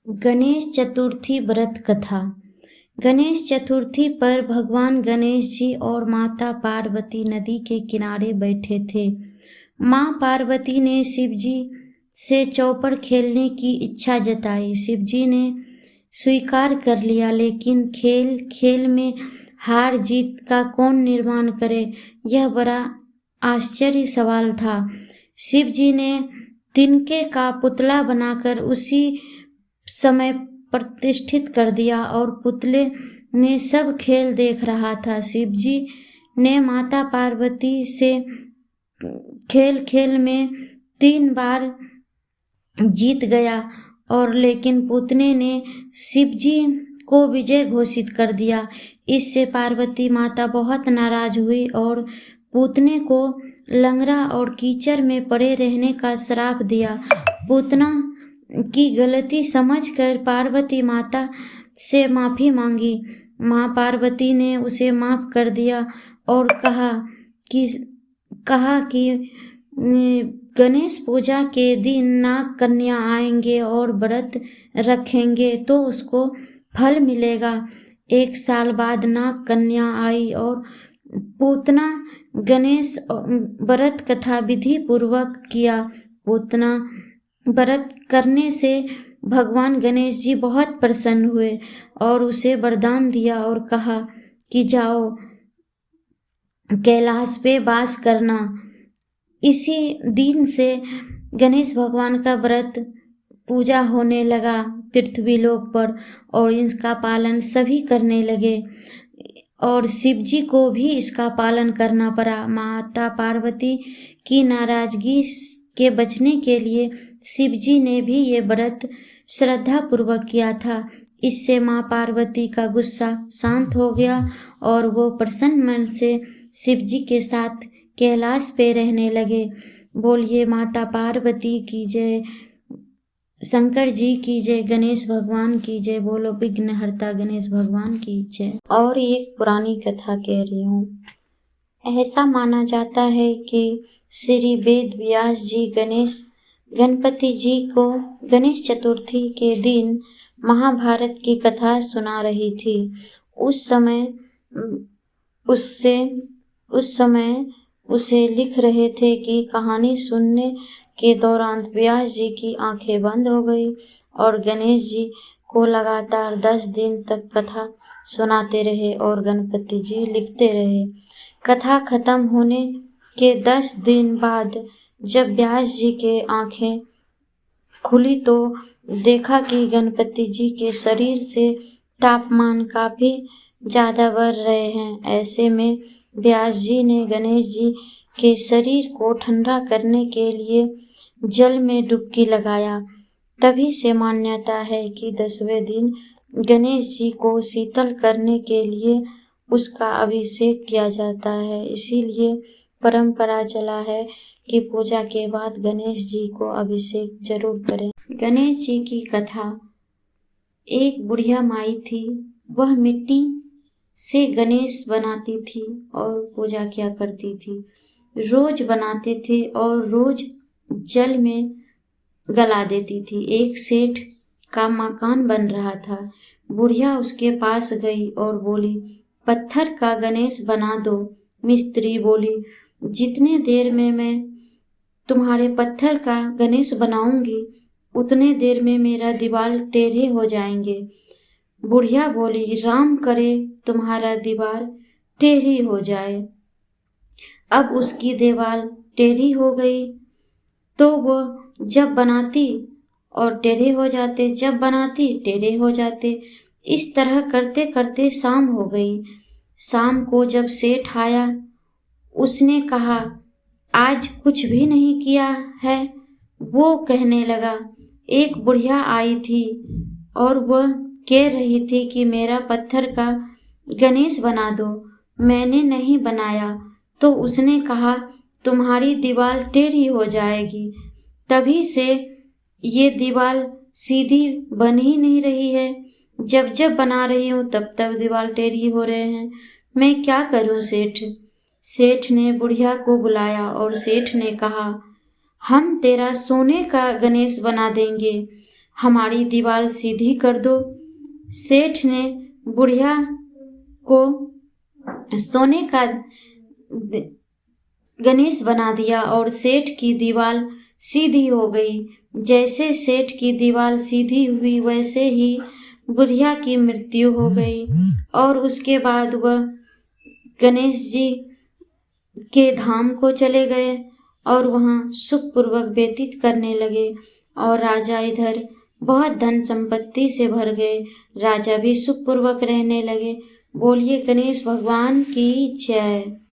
गणेश चतुर्थी व्रत कथा। गणेश चतुर्थी पर भगवान गणेश जी और माता पार्वती नदी के किनारे बैठे थे। माँ पार्वती ने शिव जी से चौपड़ खेलने की इच्छा जताई। शिव जी ने स्वीकार कर लिया, लेकिन खेल खेल में हार जीत का कौन निर्माण करे, यह बड़ा आश्चर्य सवाल था। शिव जी ने तिनके का पुतला बनाकर उसी समय प्रतिष्ठित कर दिया और पुतले ने सब खेल देख रहा था। शिव जी ने माता पार्वती से खेल खेल में 3 बार जीत गया और लेकिन पुतने ने शिव जी को विजय घोषित कर दिया। इससे पार्वती माता बहुत नाराज हुई और पुतने को लंगड़ा और कीचड़ में पड़े रहने का श्राप दिया। पुतना की गलती समझकर पार्वती माता से माफ़ी मांगी। माँ पार्वती ने उसे माफ़ कर दिया और कहा कि गणेश पूजा के दिन नाग कन्या आएंगे और व्रत रखेंगे तो उसको फल मिलेगा। 1 साल बाद नाग कन्या आई और पूतना गणेश व्रत कथा विधि पूर्वक किया। पूतना व्रत करने से भगवान गणेश जी बहुत प्रसन्न हुए और उसे वरदान दिया और कहा कि जाओ कैलाश पे वास करना। इसी दिन से गणेश भगवान का व्रत पूजा होने लगा पृथ्वी लोक पर और इसका पालन सभी करने लगे और शिव जी को भी इसका पालन करना पड़ा। माता पार्वती की नाराजगी के बचने के लिए शिव जी ने भी ये व्रत श्रद्धा पूर्वक किया था। इससे माँ पार्वती का गुस्सा शांत हो गया और वो प्रसन्न मन से शिव जी के साथ कैलाश पे रहने लगे। बोलिए माता पार्वती की जय, शंकर जी की जय, गणेश भगवान की जय। बोलो विघ्नहर्ता गणेश भगवान की जय। और एक पुरानी कथा कह रही हूँ। ऐसा माना जाता है कि श्री वेद व्यास जी गणपति जी को गणेश चतुर्थी के दिन महाभारत की कथा सुना रही थी। उस समय उसे लिख रहे थे कि कहानी सुनने के दौरान व्यास जी की आंखें बंद हो गई और गणेश जी को लगातार 10 दिन तक कथा सुनाते रहे और गणपति जी लिखते रहे। कथा खत्म होने के 10 दिन बाद जब व्यास जी के आंखें खुली तो देखा कि गणपति जी के शरीर से तापमान काफी ज्यादा बढ़ रहे हैं। ऐसे में व्यास जी ने गणेश जी के शरीर को ठंडा करने के लिए जल में डुबकी लगाया। तभी से मान्यता है कि 10वें दिन गणेश जी को शीतल करने के लिए उसका अभिषेक किया जाता है। इसीलिए परंपरा चला है कि पूजा के बाद गणेश जी को अभिषेक जरूर करें। गणेश जी की कथा। एक बुढ़िया माई थी। वह मिट्टी से गणेश बनाती थी और पूजा किया करती थी। रोज बनाते थे और रोज जल में गला देती थी। एक सेठ का मकान बन रहा था। बुढ़िया उसके पास गई और बोली, पत्थर का गणेश बना दो। मिस्त्री बोली, जितने देर में मैं तुम्हारे पत्थर का गणेश बनाऊंगी उतने देर में मेरा दीवार टेढ़े हो जाएंगे। बुढ़िया बोली, राम करे तुम्हारा दीवार टेढ़ी हो जाए। अब उसकी दीवार टेढ़ी हो गई तो वो जब बनाती और टेढ़े हो जाते, जब बनाती टेढ़े हो जाते। इस तरह करते करते शाम हो गई। शाम को जब सेठ आया उसने कहा, आज कुछ भी नहीं किया है। वो कहने लगा, एक बुढ़िया आई थी और वह कह रही थी कि मेरा पत्थर का गणेश बना दो। मैंने नहीं बनाया तो उसने कहा तुम्हारी दीवार टेढ़ी हो जाएगी। तभी से ये दीवार सीधी बन ही नहीं रही है। जब जब बना रही हूँ तब तब दीवार टेढ़ी हो रहे हैं। मैं क्या करूँ सेठ? सेठ ने बुढ़िया को बुलाया और सेठ ने कहा, हम तेरा सोने का गणेश बना देंगे। हमारी दीवार सीधी कर दो। सेठ ने बुढ़िया को सोने का गणेश बना दिया और सेठ की दीवार सीधी हो गई। जैसे सेठ की दीवार सीधी हुई वैसे ही बुढ़िया की मृत्यु हो गई और उसके बाद वह गणेश जी के धाम को चले गए और वहाँ सुखपूर्वक व्यतीत करने लगे और राजा इधर बहुत धन संपत्ति से भर गए। राजा भी सुखपूर्वक रहने लगे। बोलिए गणेश भगवान की जय।